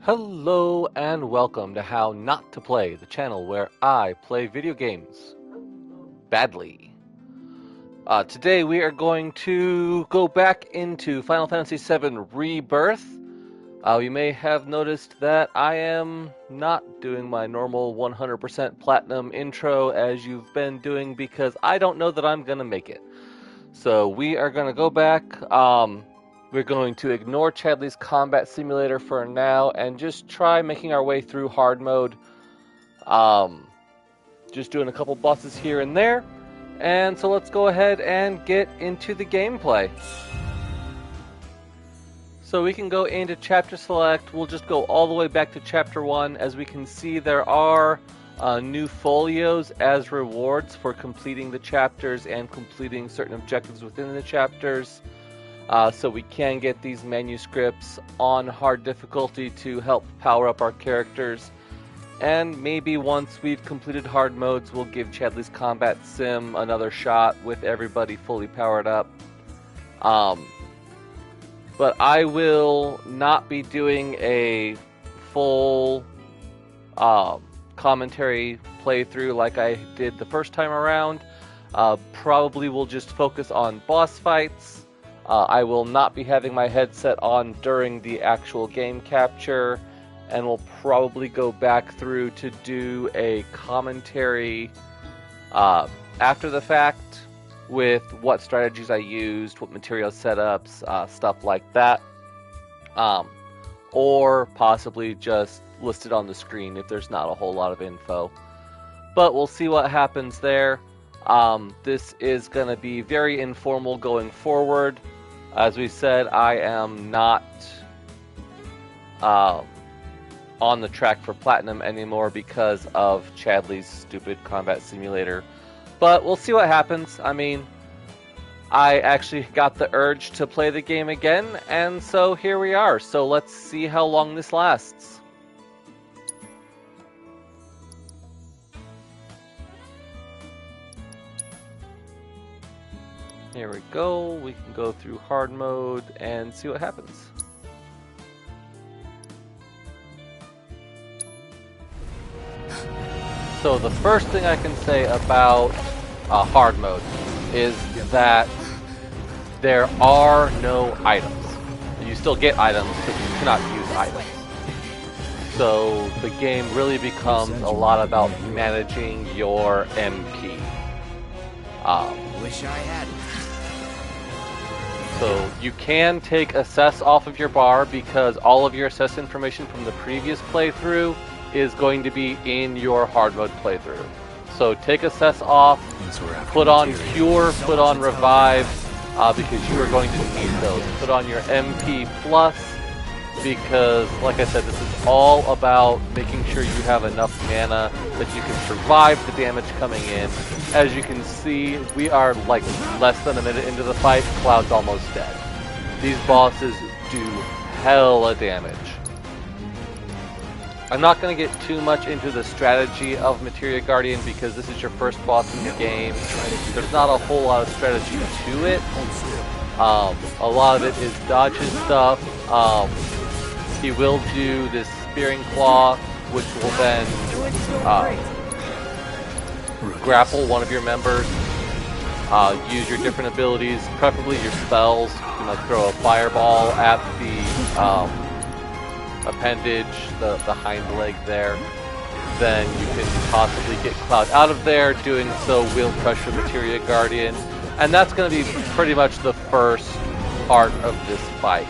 Hello and welcome to How Not to Play, the channel where I play video games badly. Today we are going to go back into Final Fantasy VII Rebirth. You may have noticed that I am not doing my normal 100% platinum intro as you've been doing because I don't know that I'm going to make it. So we are going to go back. We're going to ignore Chadley's combat simulator for now and just try making our way through hard mode. Just doing a couple bosses here and there. And so let's go ahead and get into the gameplay. So we can go into chapter select. We'll just go all the way back to chapter 1. As we can see, there are new folios as rewards for completing the chapters and completing certain objectives within the chapters. So we can get these manuscripts on hard difficulty to help power up our characters. And maybe once we've completed hard modes, we'll give Chadley's Combat Sim another shot with everybody fully powered up. But I will not be doing a full commentary playthrough like I did the first time around. Probably will just focus on boss fights. I will not be having my headset on during the actual game capture, and we'll probably go back through to do a commentary after the fact with what strategies I used, what material setups, stuff like that. Or possibly just listed on the screen if there's not a whole lot of info. But we'll see what happens there. This is going to be very informal going forward. As we said, I am not on the track for Platinum anymore because of Chadley's stupid combat simulator. But we'll see what happens. I mean, I actually got the urge to play the game again, and so here we are. So let's see how long this lasts. Here we go, we can go through hard mode and see what happens. So the first thing I can say about hard mode is that there are no items. You still get items, but you cannot use items. So the game really becomes a lot about managing your MP. Wish I had. So you can take assess off of your bar because all of your assess information from the previous playthrough is going to be in your hard mode playthrough. So take assess off, put on cure, put on revive, because you are going to need those. Put on your MP plus, because like I said, this is all about making sure you have enough mana that you can survive the damage coming in. As you can see, we are like less than a minute into the fight. Cloud's almost dead. These bosses do hella damage. I'm not going to get too much into the strategy of Materia Guardian because this is your first boss in the game. There's not a whole lot of strategy to it. A lot of it is dodge his stuff. He will do this Spearing Claw, which will then grapple one of your members. Use your different abilities, preferably your spells. You know, throw a fireball at the appendage, the hind leg there. Then you can possibly get Cloud out of there. Doing so will crush your Materia Guardian. And that's going to be pretty much the first part of this fight.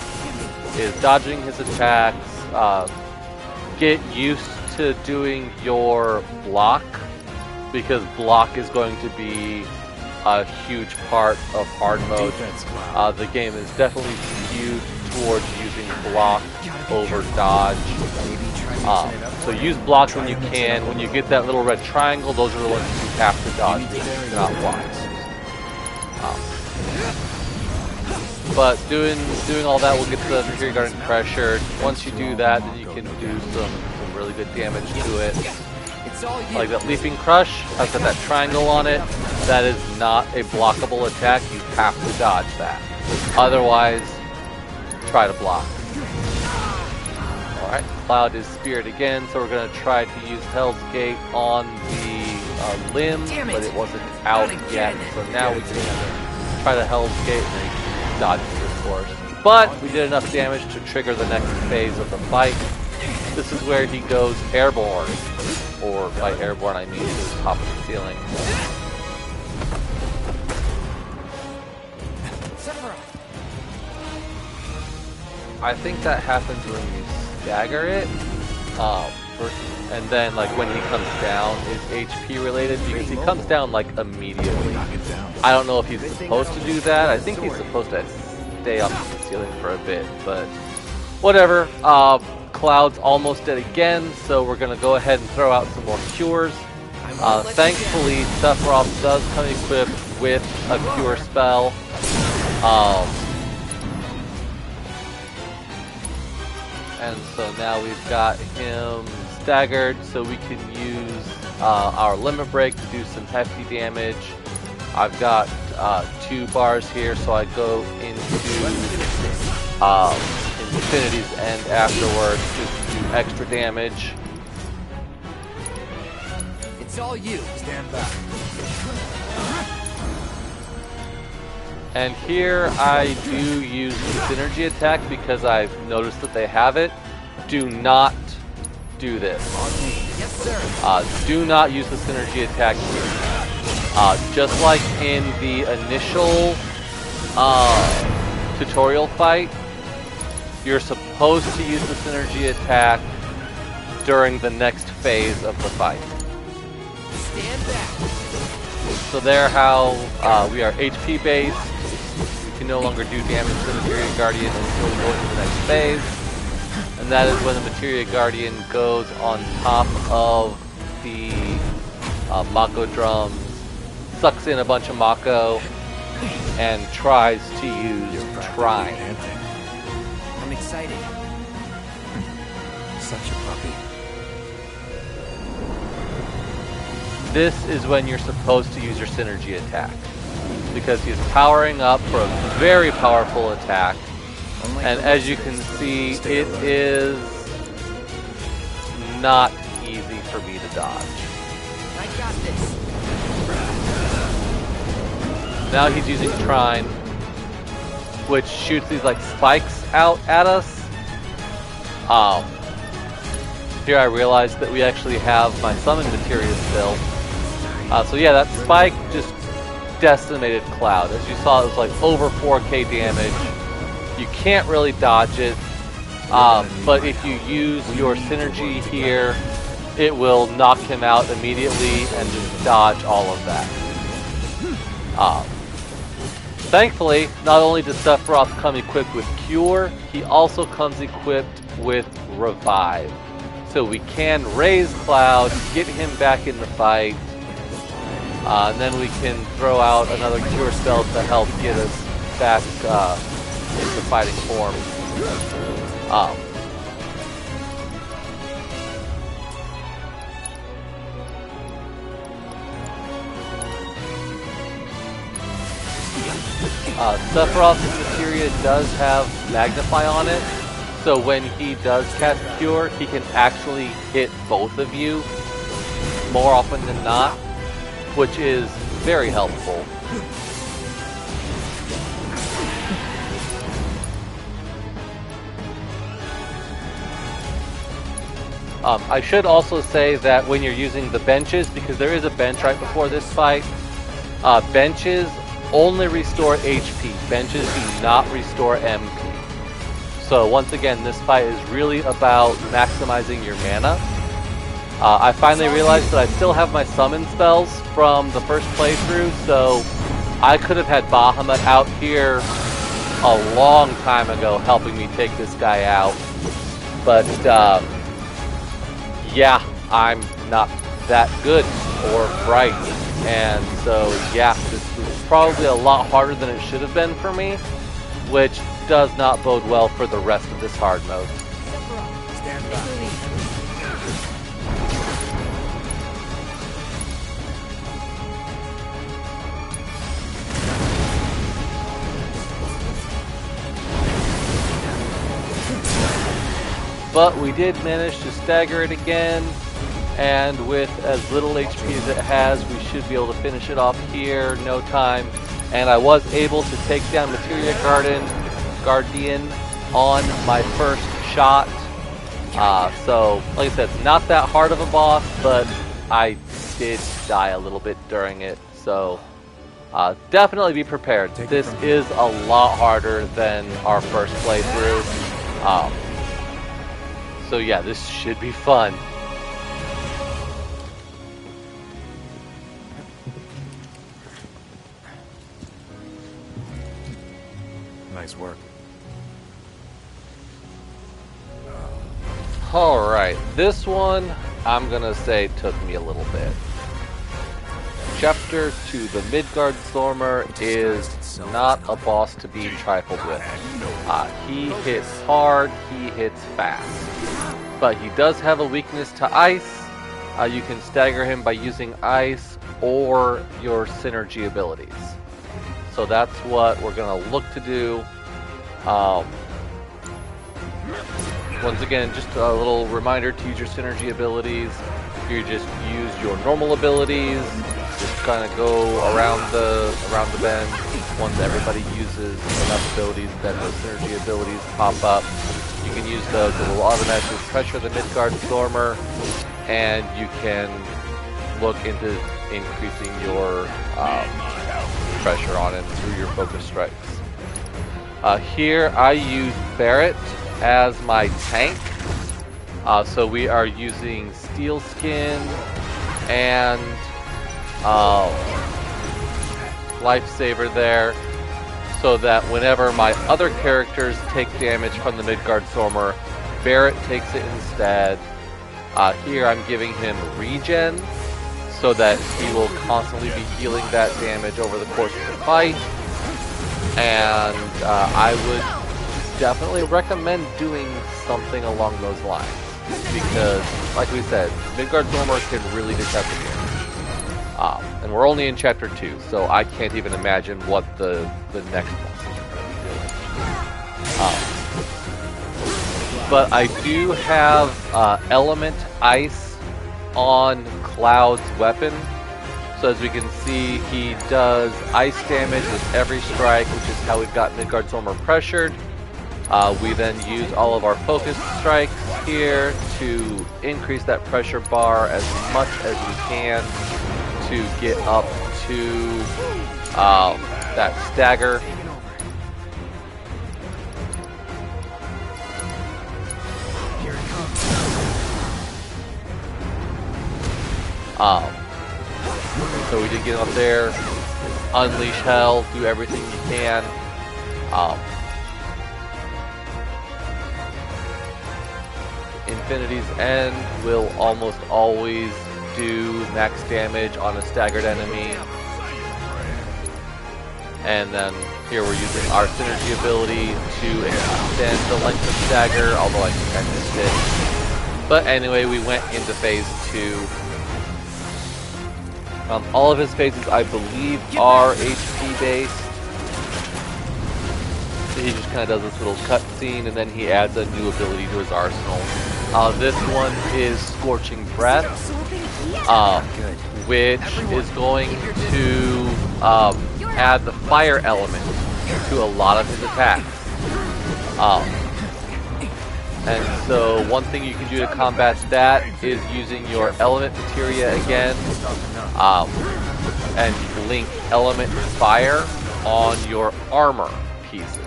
Is dodging his attacks, get used to doing your block, because block is going to be a huge part of hard mode. The game is definitely skewed towards using block over dodge. So use block when you can. When you get that little red triangle, those are the ones you have to dodge, not block. But doing all that will get the Materia Guardian pressured. Once you do that, then you can do some really good damage to it. Like that Leaping Crush, I've got that triangle on it. That is not a blockable attack. You have to dodge that. Otherwise, try to block. Alright, Cloud is Spirit again, so we're going to try to use Hell's Gate on the limb, but it wasn't out yet, so now we can try the Hell's Gate and then dodge it, of course. But we did enough damage to trigger the next phase of the fight. This is where he goes airborne, or by airborne I mean to the top of the ceiling. I think that happens when you stagger it, and then like when he comes down is HP related, because he comes down like immediately. I don't know if he's supposed to do that. I think he's supposed to stay up the ceiling for a bit, but whatever. Cloud's almost dead again, so we're gonna go ahead and throw out some more cures. Thankfully, Sephiroth does come equipped with a cure spell. And so now we've got him staggered, so we can use our Limit Break to do some hefty damage. I've got 2 bars here, so I go into Infinity's End afterwards just to do extra damage. It's all you. Stand back. And here I do use the synergy attack because I've noticed that they have it. Do not do this. Yes, sir. Do not use the synergy attack here. Just like in the initial tutorial fight, you're supposed to use the synergy attack during the next phase of the fight. Stand back. So there how we are HP based. We can no longer do damage to the Materia Guardian until we go into the next phase. And that is when the Materia Guardian goes on top of the Mako drums, sucks in a bunch of Mako, and tries to use Trine. I'm excited. Such a puppy. This is when you're supposed to use your synergy attack, because he's powering up for a very powerful attack, and as you can see, it is not easy for me to dodge. I got this. Now he's using Trine, which shoots these like spikes out at us. Here I realized that we actually have my summon materia still. So yeah, that spike just decimated Cloud. As you saw, it was like over 4k damage. You can't really dodge it, but if you use your synergy here, it will knock him out immediately and just dodge all of that. Thankfully, not only does Sephiroth come equipped with Cure, he also comes equipped with Revive. So we can raise Cloud, get him back in the fight, and then we can throw out another Cure spell to help get us back into fighting form. Sephiroth's materia does have Magnify on it, so when he does cast Cure, he can actually hit both of you more often than not, which is very helpful. I should also say that when you're using the benches, because there is a bench right before this fight, benches only restore HP. Benches do not restore MP. So once again, this fight is really about maximizing your mana. I finally realized that I still have my summon spells from the first playthrough, so I could have had Bahamut out here a long time ago helping me take this guy out. But yeah, I'm not that good or bright. And so yeah, this was probably a lot harder than it should have been for me, which does not bode well for the rest of this hard mode. Stand back. But we did manage to stagger it again, and with as little HP as it has, we should be able to finish it off here, no time. And I was able to take down Materia Guardian on my first shot. So, like I said, not that hard of a boss, but I did die a little bit during it. So, definitely be prepared. This is a lot harder than our first playthrough. So yeah, this should be fun. Nice work. Alright, this one I'm gonna say took me a little bit. Chapter 2, the Midgardsormr is not a boss to be trifled with. He hits hard, he hits fast. But he does have a weakness to ice. You can stagger him by using ice or your synergy abilities. So that's what we're going to look to do. Once again, just a little reminder to use your synergy abilities. You just use your normal abilities, just kind of go around the bend. Once everybody uses enough abilities, then those synergy abilities pop up. You can use those; it will automatically pressure the Midgardsormr, and you can look into increasing your pressure on him through your focus strikes. Here I use Barret as my tank. So we are using Steel Skin and Lifesaver there, so that whenever my other characters take damage from the Midgardsormr, Barret takes it instead. Here I'm giving him regen, so that he will constantly be healing that damage over the course of the fight. And I would definitely recommend doing something along those lines, because, like we said, Midgardsormr can really detect the damage. And we're only in Chapter 2, so I can't even imagine what the next monsters are going to be doing. But I do have Element Ice on Cloud's weapon. So as we can see, he does ice damage with every strike, which is how we've got Midgardsormr pressured. We then use all of our focus strikes here to increase that pressure bar as much as we can to get up to that stagger. So we did get up there, unleash hell, do everything you can. Infinity's End will almost always do max damage on a staggered enemy. And then here we're using our synergy ability to extend the length of stagger, although I think I missed it. But anyway, we went into phase 2. All of his phases, I believe, are HP based. So he just kind of does this little cutscene, and then he adds a new ability to his arsenal. This one is Scorching Breath, which is going to add the fire element to a lot of his attacks. And so one thing you can do to combat that is using your element materia again, and link element fire on your armor pieces.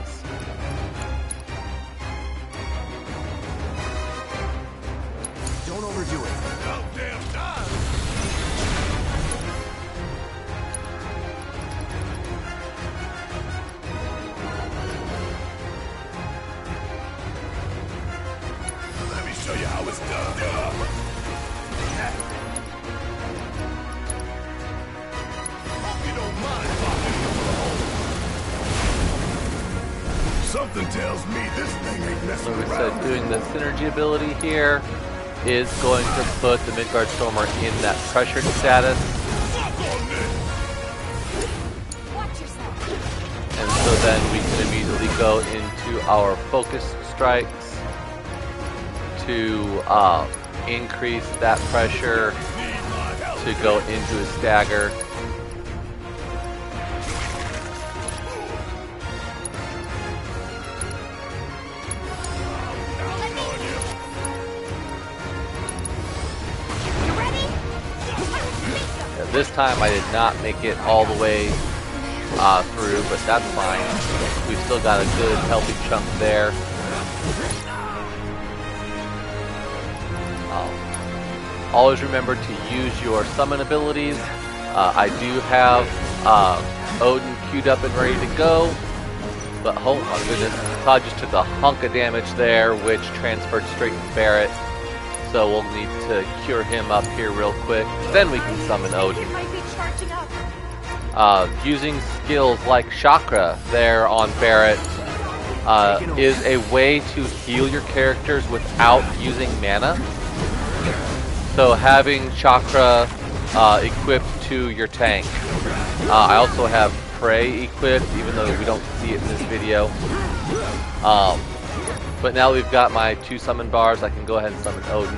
Don't overdo it. Let me show you how it's done. Hope you don't mind Something tells me this thing ain't messing So we around. said doing the synergy ability here is going to put the Midgardsormr in that pressured status. And so then we can immediately go into our focus strikes to increase that pressure to go into a stagger. This time I did not make it all the way through, but that's fine. We've still got a good healthy chunk there. Always remember to use your summon abilities. I do have Odin queued up and ready to go, but oh my goodness, Todd just took a hunk of damage there, which transferred straight to Barrett. So we'll need to cure him up here real quick. Then we can summon Odin. Using skills like Chakra there on Barrett is a way to heal your characters without using mana. So having Chakra equipped to your tank. I also have Prey equipped, even though we don't see it in this video. But now we've got my 2 summon bars, I can go ahead and summon Odin.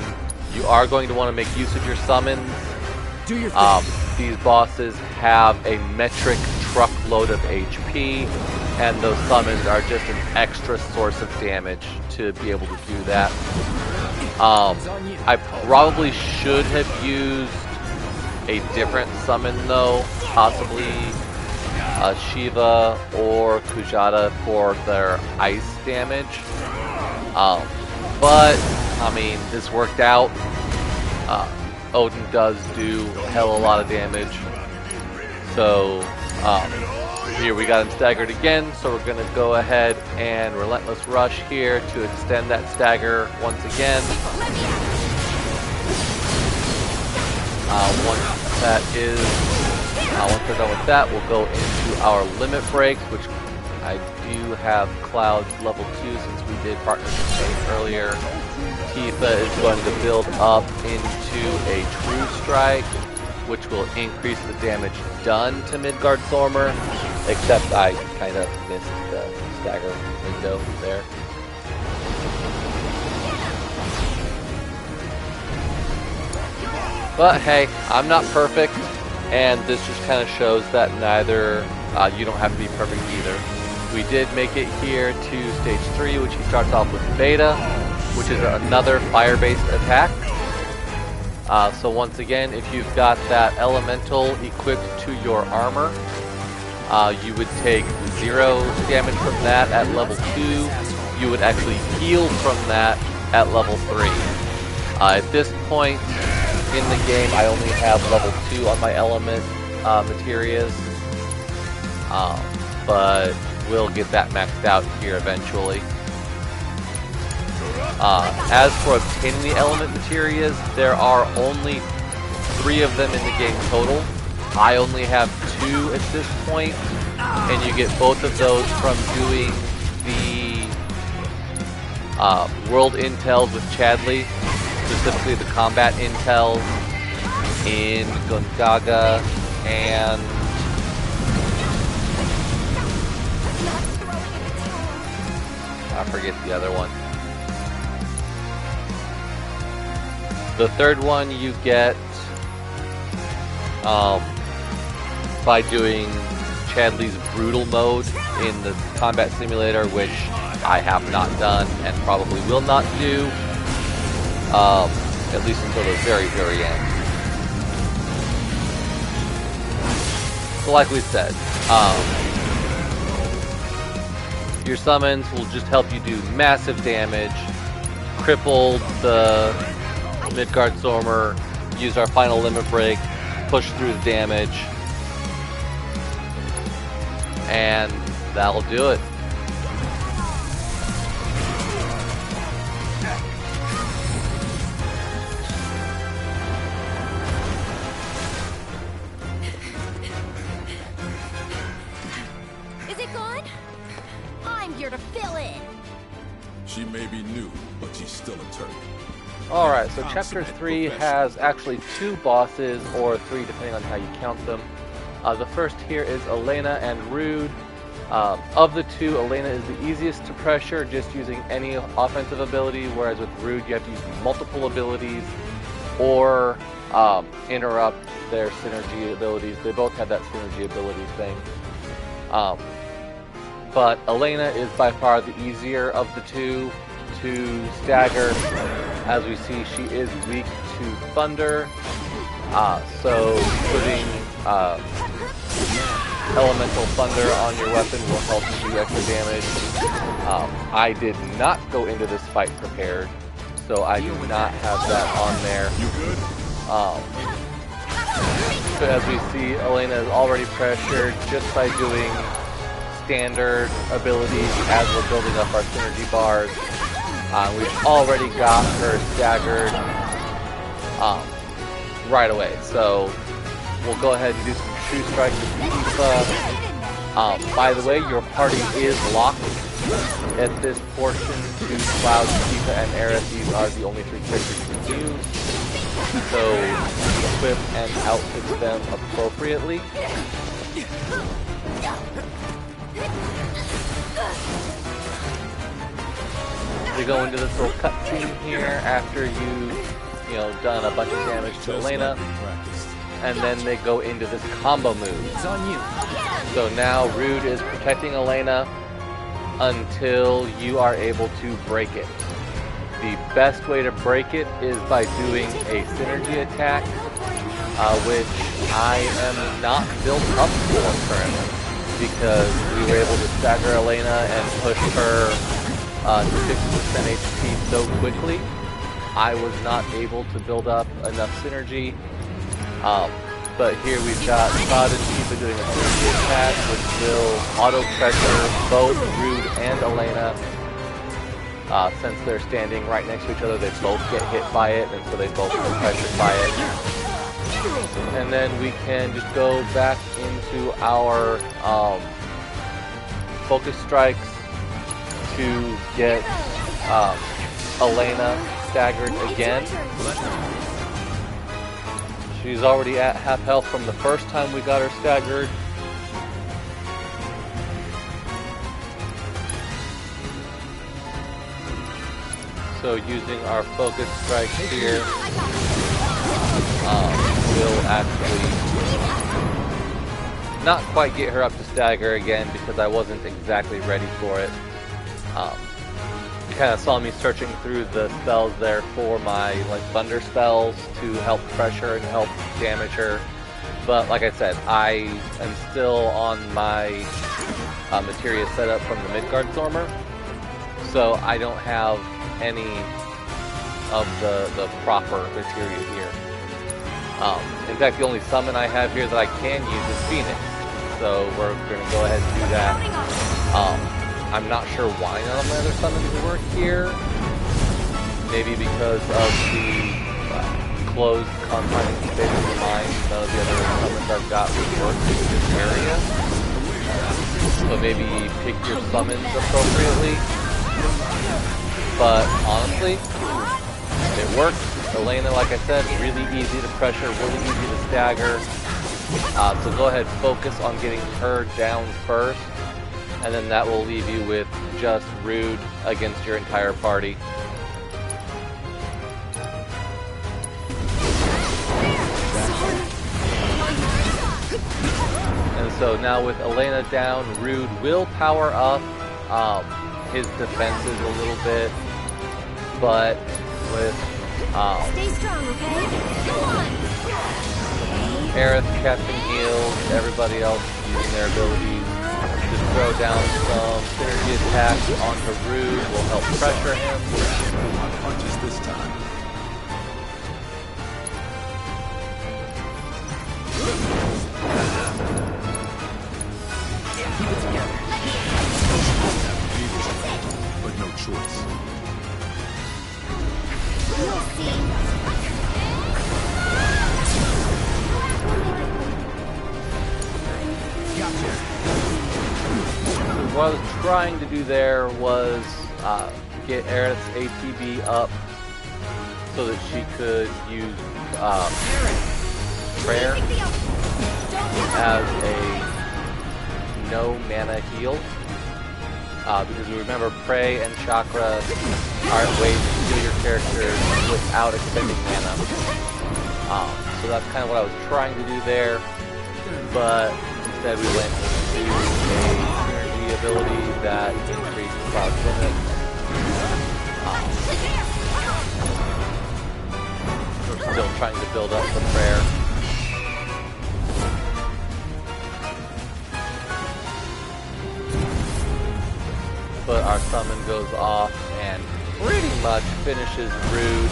You are going to want to make use of your summons. Do your thing. These bosses have a metric truckload of HP, and those summons are just an extra source of damage to be able to do that. I probably should have used a different summon though, possibly Shiva or Kujata for their ice damage. But I mean, this worked out. Odin does do a hell of a lot of damage. So here we got him staggered again, so we're gonna go ahead and Relentless Rush here to extend that stagger once again. Once we're done with that, we'll go into our limit breaks, which I do have Cloud level 2 since we did partnership phase earlier. Tifa is going to build up into a True Strike, which will increase the damage done to Midgardsormr, except I kind of missed the stagger window there. But hey, I'm not perfect, and this just kind of shows that neither, you don't have to be perfect either. We did make it here to stage 3, which he starts off with Beta, which is another fire-based attack. So once again, if you've got that elemental equipped to your armor, you would take 0 damage from that at level 2. You would actually heal from that at level 3. At this point in the game, I only have level 2 on my element Materias, but we'll get that maxed out here eventually. As for obtaining the element Materias, there are only 3 of them in the game total. I only have 2 at this point, and you get both of those from doing the world intels with Chadley, specifically the combat intels in Gongaga and I forget the other one. The third one you get by doing Chadley's brutal mode in the combat simulator, which I have not done and probably will not do, at least until the very, very end. So like we said, your summons will just help you do massive damage, cripple the Midgardsormr, use our final limit break, push through the damage, and that'll do it. Is it gone? I'm here to fill in. She may be new, but she's still a turtle. Alright, so chapter 3 has actually 2 bosses, or 3 depending on how you count them. The first here is Elena and Rude. Of the two, Elena is the easiest to pressure, just using any offensive ability, whereas with Rude you have to use multiple abilities or interrupt their synergy abilities. They both have that synergy ability thing. But Elena is by far the easier of the two to stagger. As we see, she is weak to thunder, so putting elemental thunder on your weapon will help you do extra damage. I did not go into this fight prepared, so I do not have that on there. You good? So as we see, Elena is already pressured just by doing standard abilities as we're building up our synergy bars. We've already got her staggered right away, so we'll go ahead and do some true strikes with Tifa. By the way, your party is locked at this portion to Cloud, Tifa, and Aerith. These are the only three characters you can use, so equip and outfit them appropriately. We go into this little cutscene here after you know, done a bunch of damage to Elena, and then they go into this combo move. It's on you. So now Rude is protecting Elena until you are able to break it. The best way to break it is by doing a synergy attack, which I am not built up for currently, because we were able to stagger Elena and push her to 50% HP so quickly. I was not able to build up enough synergy, but here we've got Cloud and Tifa doing a synergy attack, which will auto-pressure both Rude and Elena. Since they're standing right next to each other, they both get hit by it, and so they both get pressured by it. And then we can just go back into our focus strikes to get Elena staggered again. She's already at half health from the first time we got her staggered. So using our focus strikes here will actually not quite get her up to stagger again, because I wasn't exactly ready for it. You kind of saw me searching through the spells there for my thunder spells to help pressure and help damage her. But like I said, I am still on my materia setup from the Midgardsormr, so I don't have any of the proper materia here. In fact, the only summon I have here that I can use is Phoenix, so we're going to go ahead and do that. I'm not sure why none of my other summons work here. Maybe because of the closed confining space of the mind. None of the other summons I've got would work in this area. So maybe pick your summons appropriately. But honestly, it works. Elena, like I said, really easy to pressure, really easy to stagger. So go ahead, focus on getting her down first, and then that will leave you with just Rude against your entire party. And so now with Elena down, Rude will power up his defenses a little bit, but with Stay strong, okay? Go on. Aerith casting heals, everybody else using their abilities, just throw down some synergy attacks onto Rude, will help pressure him. My punches this time. Keep it together. But no choice. You'll see. Gotcha. What I was trying to do there was get Aerith's ATB up so that she could use prayer as a no mana heal. Because we remember Prey and Chakra aren't ways to heal your characters without expending mana. So that's kind of what I was trying to do there. But instead we went into a synergy ability that increases cloud limit. We're still trying to build up the prayer. But our summon goes off and pretty much finishes Rude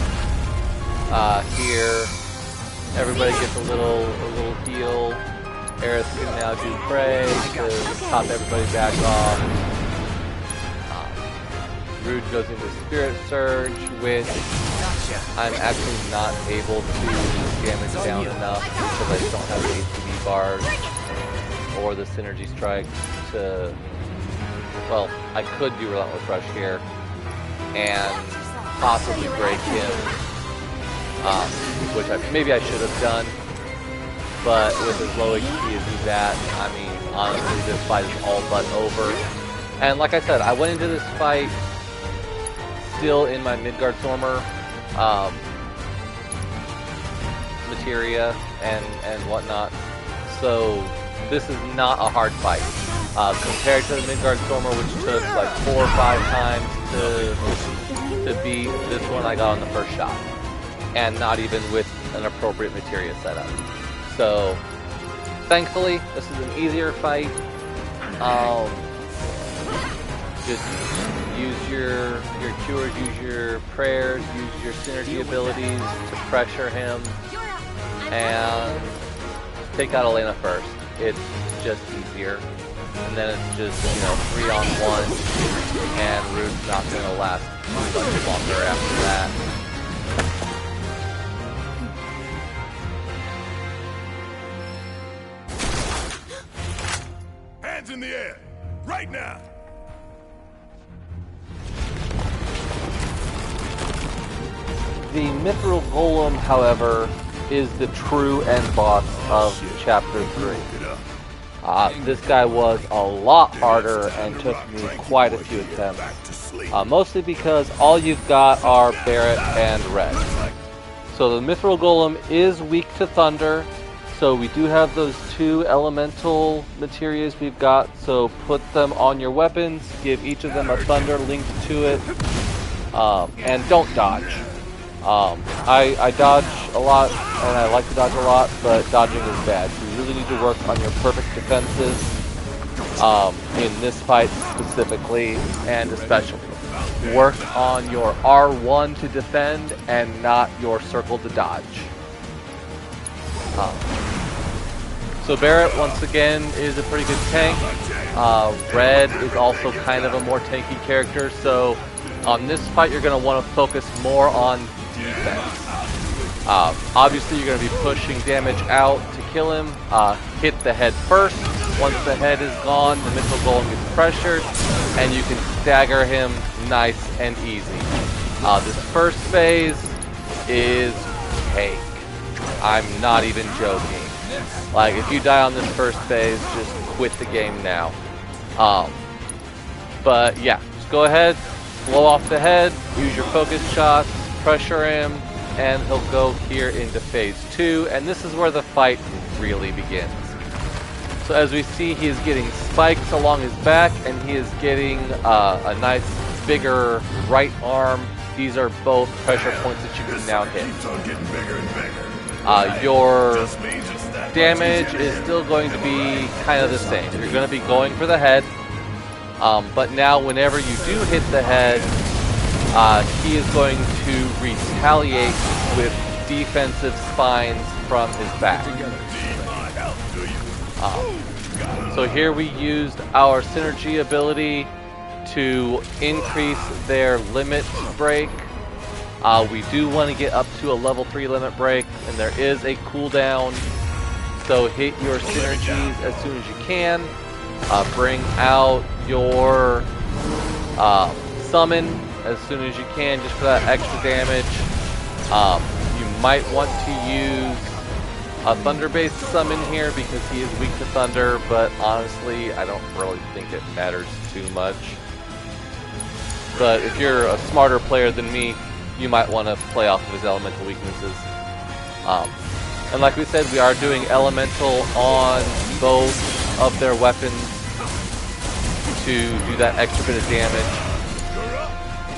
here. Everybody gets a little heal. Aerith can now do Prey to top everybody back off. Rude goes into Spirit Surge, which I'm actually not able to damage down enough because I don't have the ATB bars or the Synergy Strike to... Well, I could do Relentless Rush here and possibly break him, which maybe I should have done. But with as low HP as he's at, I mean, honestly, this fight is all but over. And like I said, I went into this fight still in my Midgardsormr materia and whatnot. So this is not a hard fight. Compared to the Midgardsormr, which took like 4 or 5 times to beat, this one I got on the first shot. And not even with an appropriate materia setup. So, thankfully, this is an easier fight. Just use your cures, use your prayers, use your synergy abilities to pressure him, and take out Elena first. It's just easier. And then it's just, 3-on-1, and Rude's not going to last much longer after that. Hands in the air, right now! The Mythril Golem, however, is the true end boss of Chapter 3. This guy was a lot harder and took me quite a few attempts. Mostly because all you've got are Barret and Red. So the Mythril Golem is weak to Thunder. So we do have those 2 elemental materias we've got. So put them on your weapons. Give each of them a Thunder linked to it. And don't dodge. I dodge a lot, and I like to dodge a lot, but dodging is bad. So you really need to work on your perfect defenses in this fight specifically, and especially. Work on your R1 to defend, and not your circle to dodge. So Barret, once again, is a pretty good tank. Red is also kind of a more tanky character, so on this fight you're going to want to focus more on defense. Obviously you're going to be pushing damage out to kill him. Hit the head first. Once the head is gone, the Mythril Golem gets pressured, and you can stagger him nice and easy. This first phase is cake. I'm not even joking. Like, if you die on this first phase, just quit the game now. But yeah, just go ahead, blow off the head, use your focus shots, pressure him, and he'll go here into phase 2, and this is where the fight really begins. So as we see, he is getting spikes along his back, and he is getting a nice bigger right arm. These are both pressure points that you can now hit. Your damage is still going to be kind of the same. You're going to be going for the head, but now whenever you do hit the head, he is going to retaliate with defensive spines from his back. So here we used our synergy ability to increase their limit break. We do want to get up to a level 3 limit break, and there is a cooldown. So hit your synergies as soon as you can. Bring out your summon as soon as you can, just for that extra damage. You might want to use a thunder-based summon here because he is weak to thunder, but honestly, I don't really think it matters too much. But if you're a smarter player than me, you might want to play off of his elemental weaknesses. And like we said, we are doing elemental on both of their weapons to do that extra bit of damage.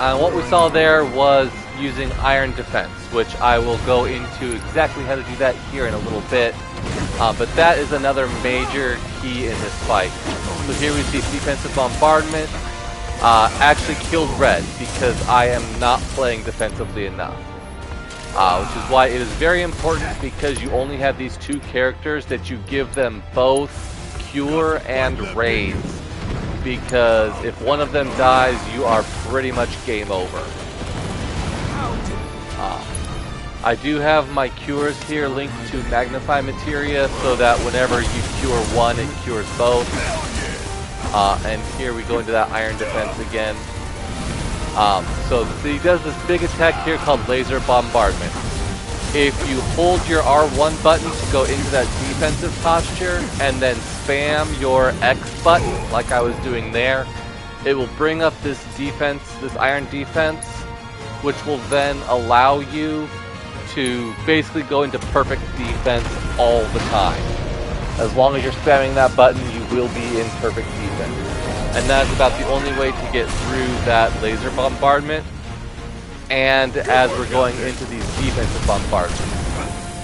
And what we saw there was using iron defense, which I will go into exactly how to do that here in a little bit. But that is another major key in this fight. So here we see defensive bombardment actually killed red because I am not playing defensively enough. Which is why it is very important, because you only have these two characters, that you give them both cure and raise. Because if one of them dies, you are pretty much game over. I do have my cures here linked to Magnify Materia, so that whenever you cure one, it cures both. And here we go into that iron defense again. So he does this big attack here called Laser Bombardment. If you hold your R1 button to go into that defensive posture and then spam your X button like I was doing there, it will bring up this defense, this iron defense, which will then allow you to basically go into perfect defense all the time. As long as you're spamming that button, you will be in perfect defense. And that's about the only way to get through that laser bombardment, and as we're going into these defensive bombardments.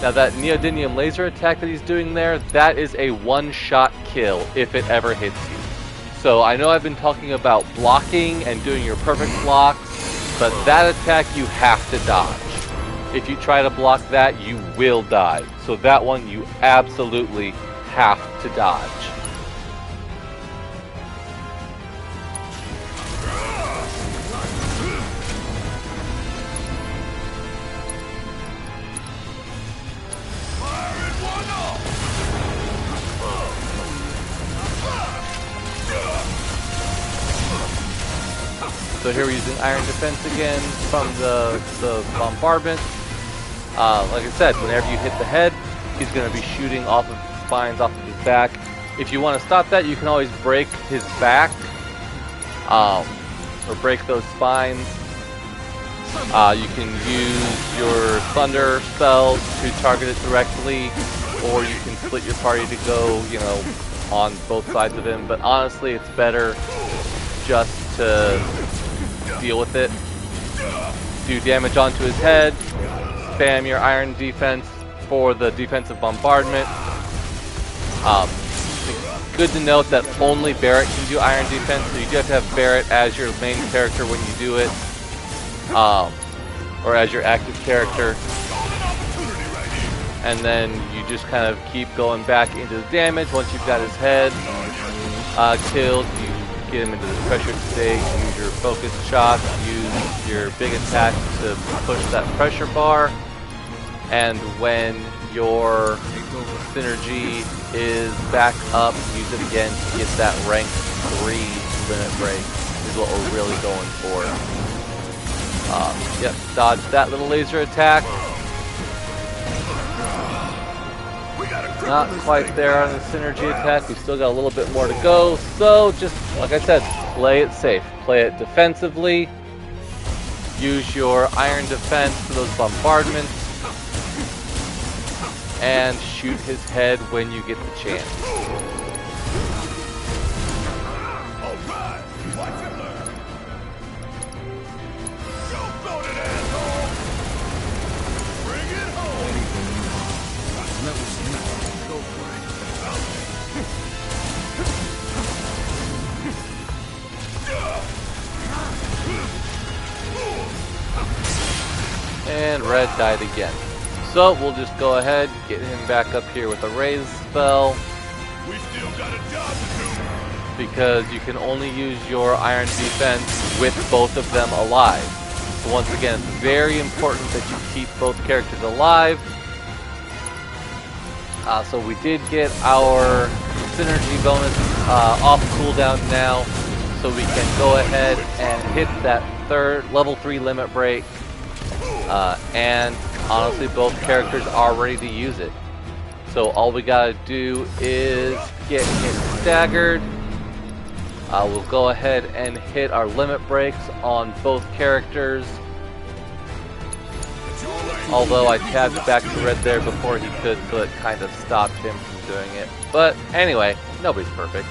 Now that neodymium laser attack that he's doing there, that is a one-shot kill if it ever hits you. So I know I've been talking about blocking and doing your perfect blocks, but that attack you have to dodge. If you try to block that, you will die. So that one you absolutely have to dodge. So here we're using iron defense again from the bombardment. Like I said, whenever you hit the head, he's going to be shooting off of the spines, off of his back. If you want to stop that, you can always break his back, or break those spines. You can use your thunder spells to target it directly, or you can split your party to go, on both sides of him. But honestly, it's better just to deal with it. Do damage onto his head. Spam your iron defense for the defensive bombardment. Good to note that only Barrett can do iron defense, so you do have to have Barrett as your main character when you do it, or as your active character. And then you just kind of keep going back into the damage. Once you've got his head killed, you get him into the pressure state, use your focus shot, use your big attack to push that pressure bar, and when your synergy is back up, use it again to get that rank 3 limit break, is what we're really going for. Yep, dodge that little laser attack. Not quite there on the synergy attack. We've still got a little bit more to go. So just, like I said, play it safe. Play it defensively. Use your iron defense for those bombardments. And shoot his head when you get the chance. Alright, watch and learn. Go it, asshole! Bring it home! Go for it. And red died again. So we'll just go ahead, get him back up here with a raise spell. We still got a job to do. Because you can only use your iron defense with both of them alive. So once again, it's very important that you keep both characters alive. So we did get our synergy bonus off cooldown now. So we can go ahead and hit that level 3 limit break. And honestly, both characters are ready to use it. So all we gotta do is get him staggered. We'll go ahead and hit our limit breaks on both characters. Although I tabbed back to red there before he could, so it kind of stopped him from doing it. But anyway, nobody's perfect.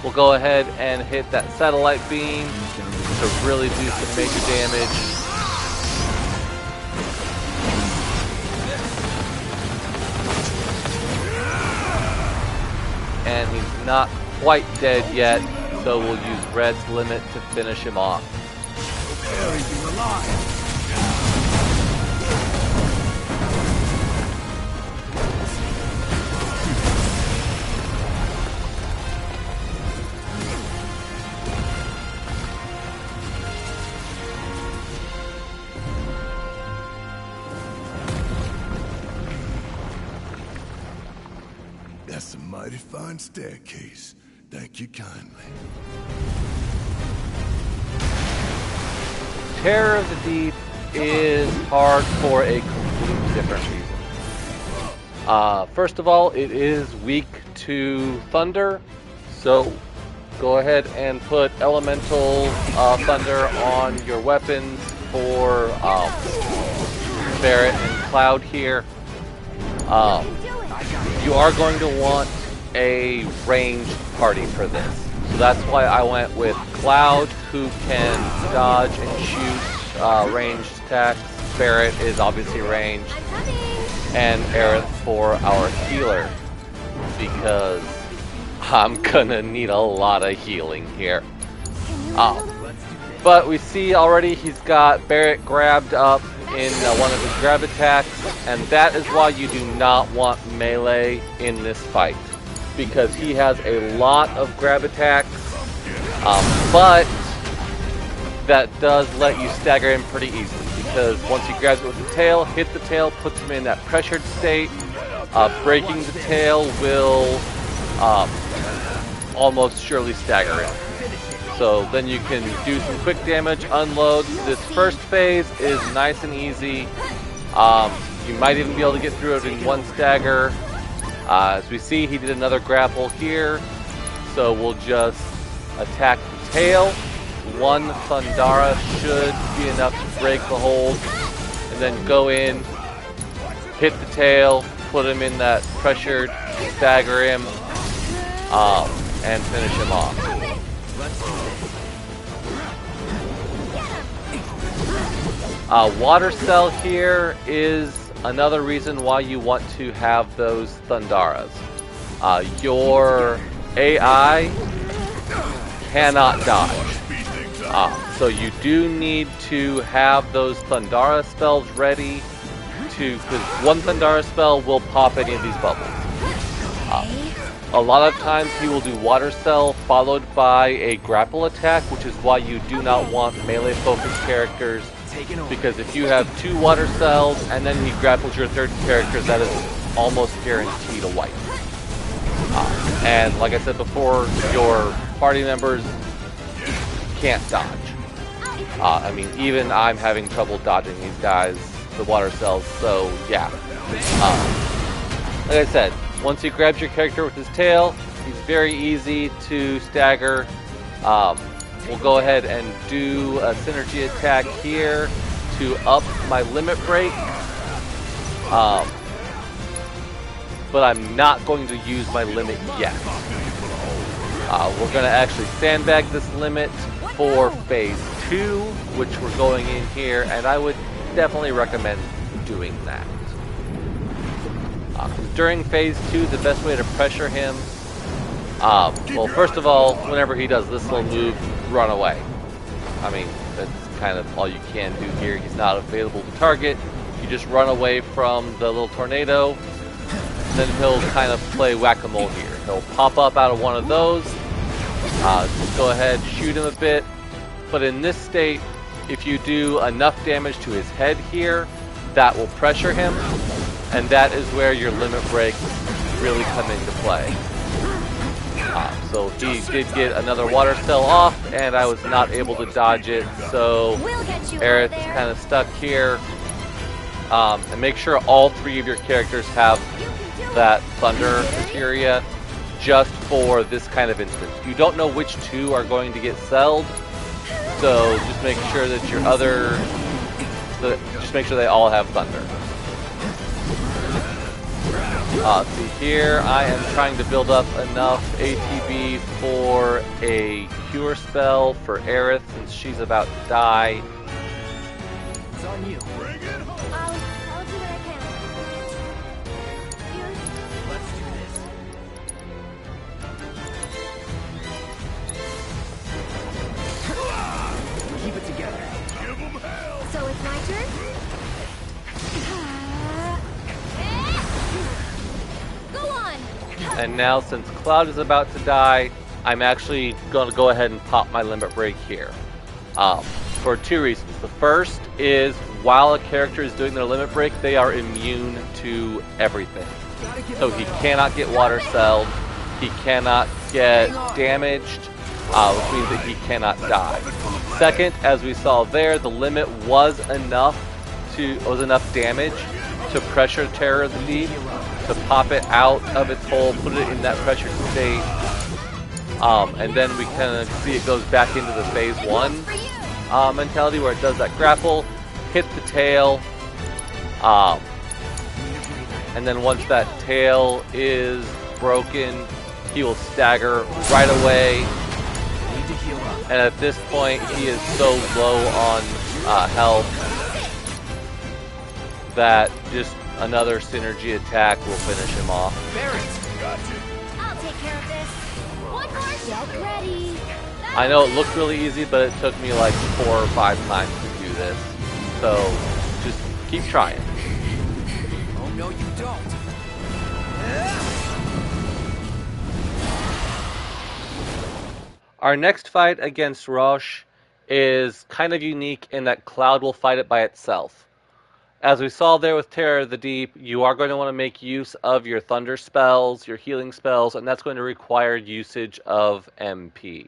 We'll go ahead and hit that satellite beam to really do some major damage. And he's not quite dead yet, so we'll use red's limit to finish him off. That's a mighty fine staircase. Thank you kindly. Terror of the Deep is hard for a completely different reason. First of all, it is weak to thunder, so go ahead and put elemental thunder on your weapons for Barret and Cloud here. You are going to want a ranged party for this. So that's why I went with Cloud, who can dodge and shoot ranged attacks. Barret is obviously ranged. And Aerith for our healer, because I'm gonna need a lot of healing here. But we see already he's got Barret grabbed up in one of his grab attacks, and that is why you do not want melee in this fight, because he has a lot of grab attacks, but that does let you stagger him pretty easily, because once he grabs it with the tail, hit the tail, puts him in that pressured state. Breaking the tail will almost surely stagger him. So then you can do some quick damage, unload. This first phase is nice and easy. You might even be able to get through it in one stagger. As we see, he did another grapple here. So we'll just attack the tail. One Thundara should be enough to break the hold. And then go in, hit the tail, put him in that pressured, stagger him, and finish him off. Water Cell here is another reason why you want to have those Thundaras. Your AI cannot dodge. So you do need to have those Thundara spells ready because one Thundara spell will pop any of these bubbles. A lot of times he will do Water Cell followed by a grapple attack, which is why you do not want melee focused characters, because if you have two Water Cells and then he grapples your third character, that is almost guaranteed a wipe. And like I said before, your party members can't dodge. I mean, even I'm having trouble dodging these guys, the Water Cells, so yeah. Like I said, once he grabs your character with his tail, he's very easy to stagger. We'll go ahead and do a synergy attack here to up my limit break. But I'm not going to use my limit yet. We're going to actually sandbag this limit for phase 2, which we're going in here, and I would definitely recommend doing that. During phase 2, the best way to pressure him, well, first of all, whenever he does this little move, run away. I mean, that's kind of all you can do here. He's not available to target. You just run away from the little tornado, then he'll kind of play whack-a-mole here. He'll pop up out of one of those, just go ahead, shoot him a bit, but in this state, if you do enough damage to his head here, that will pressure him, and that is where your limit breaks really come into play. So he did get another Water Cell off, and I was not able to dodge it, so Aerith is kind of stuck here. And make sure all 3 of your characters have that Thunder Materia just for this kind of instance. You don't know which two are going to get selled, so just make sure that your just make sure they all have Thunder. See here, I am trying to build up enough ATB for a cure spell for Aerith since she's about to die. It's on you. Bring it home. I'll do what I can. Here. Let's do this. Keep it together. Give him hell. So it's my turn? Go on! And now, since Cloud is about to die, I'm actually going to go ahead and pop my limit break here. For two reasons. The first is, while a character is doing their limit break, they are immune to everything. So he cannot get water celled, he cannot get damaged, which means that he cannot die. Second, as we saw there, the limit was enough damage to pressure Terror of the Deep, to pop it out of its hole, put it in that pressured state, and then we kind of see it goes back into the phase 1 mentality where it does that grapple, hit the tail, and then once that tail is broken, he will stagger right away. And at this point, he is so low on health that just another synergy attack will finish him off. I'll take care of this. One more get ready. I know it looked really easy, but it took me like 4 or 5 times to do this. So just keep trying. Oh no, you don't. Our next fight against Roche is kind of unique in that Cloud will fight it by itself. As we saw there with Terror of the Deep, you are going to want to make use of your Thunder spells, your healing spells, and that's going to require usage of MP.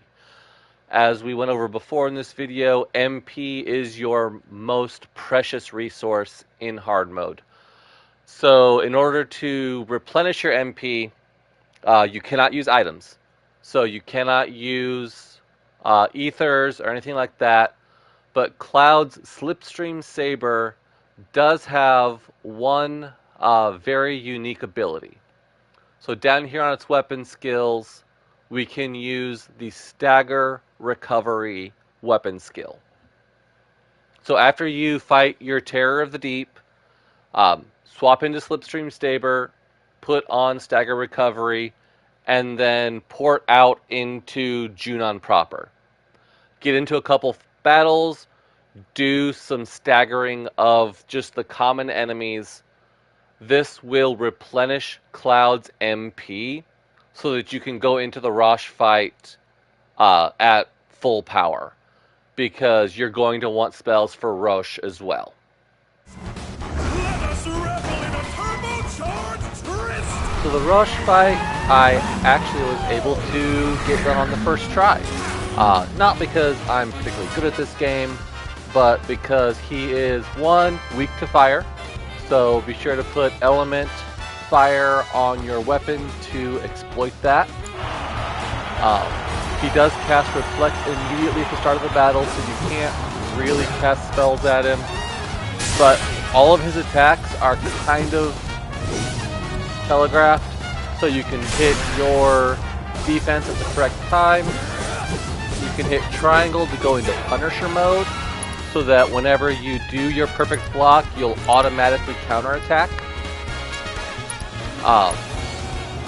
As we went over before in this video, MP is your most precious resource in hard mode. So in order to replenish your MP, you cannot use items. So you cannot use ethers or anything like that, but Cloud's Slipstream Saber does have one very unique ability. So down here on its weapon skills, we can use the Stagger Recovery weapon skill. So after you fight your Terror of the Deep, swap into Slipstream Saber, put on Stagger Recovery, and then port out into Junon proper. Get into a couple battles, do some staggering of just the common enemies. This will replenish Cloud's MP so that you can go into the Roche fight at full power, because you're going to want spells for Roche as well. Let us revel in a turbocharged tryst. So the Roche fight, I actually was able to get done on the first try. Not because I'm particularly good at this game, but because he is, one, weak to fire. So be sure to put element fire on your weapon to exploit that. He does cast Reflect immediately at the start of the battle, so you can't really cast spells at him. But all of his attacks are kind of telegraphed, so you can hit your defense at the correct time. You can hit triangle to go into Punisher mode, so that whenever you do your perfect block, you'll automatically counterattack.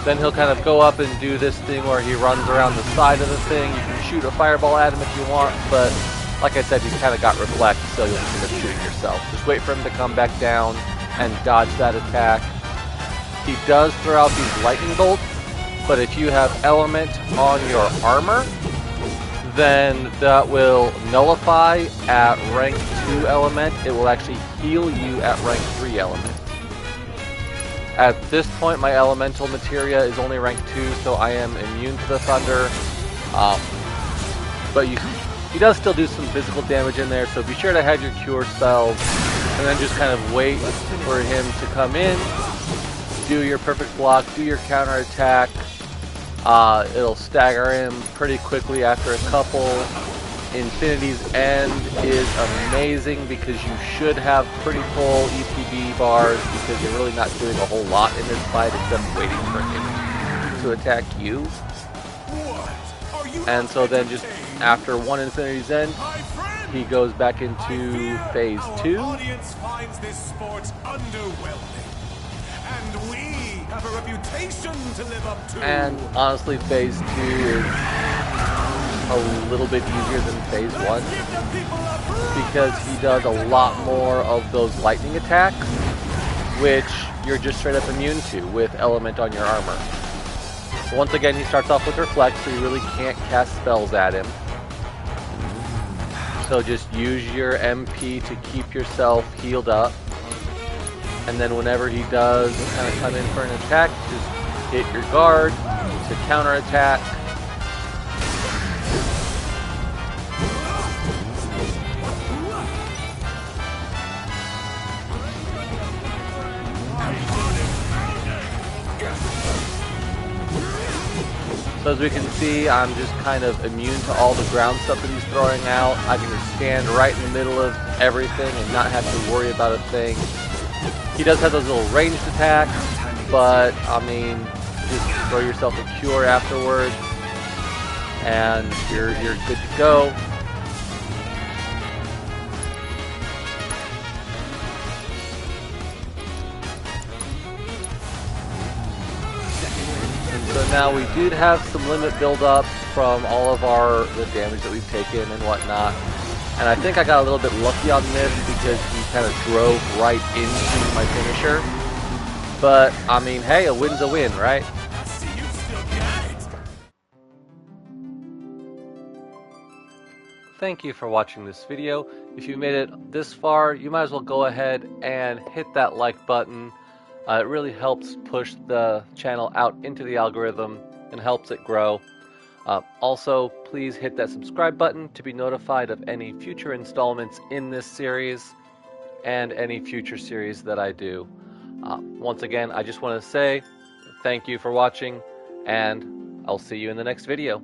Then he'll kind of go up and do this thing where he runs around the side of the thing. You can shoot a fireball at him if you want, but like I said, he's kind of got Reflect, so you'll just end up shooting yourself. Just wait for him to come back down and dodge that attack. He does throw out these lightning bolts, but if you have element on your armor, then that will nullify at rank 2 element. It will actually heal you at rank 3 element. At this point, my elemental materia is only rank 2, so I am immune to the thunder. But he does still do some physical damage in there, so be sure to have your cure spells, and then just kind of wait for him to come in, do your perfect block, do your counter attack. It'll stagger him pretty quickly after a couple. Infinity's End is amazing because you should have pretty full ETB bars because you're really not doing a whole lot in this fight except waiting for him to attack you. And so then just after one Infinity's End, he goes back into phase 2. Audience finds this sport underwhelming, and we have a reputation to live up to. And honestly, phase 2 is a little bit easier than phase 1 because he does a lot more of those lightning attacks, which you're just straight up immune to with element on your armor. Once again, he starts off with Reflect, so you really can't cast spells at him. So just use your MP to keep yourself healed up. And then whenever he does kind of come in for an attack, just hit your guard to counter attack. So as we can see, I'm just kind of immune to all the ground stuff that he's throwing out. I can just stand right in the middle of everything and not have to worry about a thing. He does have those little ranged attacks, but I mean, just throw yourself a cure afterwards, and you're good to go. So now we did have some limit build-ups from all of the damage that we've taken and whatnot. And I think I got a little bit lucky on this because he kind of drove right into my finisher. But, I mean, hey, a win's a win, right? Thank you for watching this video. If you made it this far, you might as well go ahead and hit that like button. It really helps push the channel out into the algorithm and helps it grow. Also, please hit that subscribe button to be notified of any future installments in this series and any future series that I do. Once again, I just want to say thank you for watching, and I'll see you in the next video.